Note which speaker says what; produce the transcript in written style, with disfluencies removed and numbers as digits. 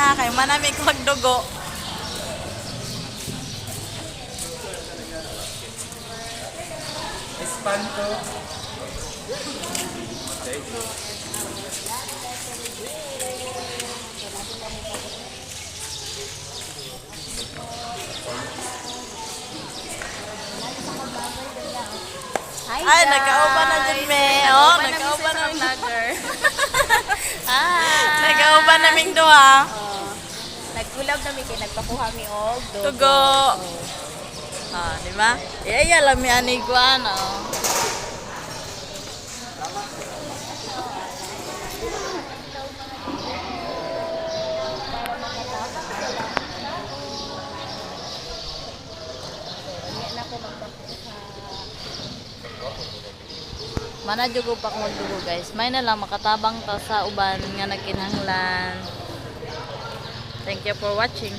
Speaker 1: ha, kay manami ko magdugo.
Speaker 2: Espanto.
Speaker 3: Hi
Speaker 1: Ay, nagkauban na din, me. Oh, nagkauban na.
Speaker 3: vlogger.
Speaker 1: Nagkauban naming duha.
Speaker 3: Nagkulab kami kay nagpakuha mi og
Speaker 1: Tugo. Ah, di ba? Iya lang mi ani ko ano. Mana jugo pa kung dugo guys. May na lang makatabang ta sa uban nga nagkinahanglan. Thank you for watching.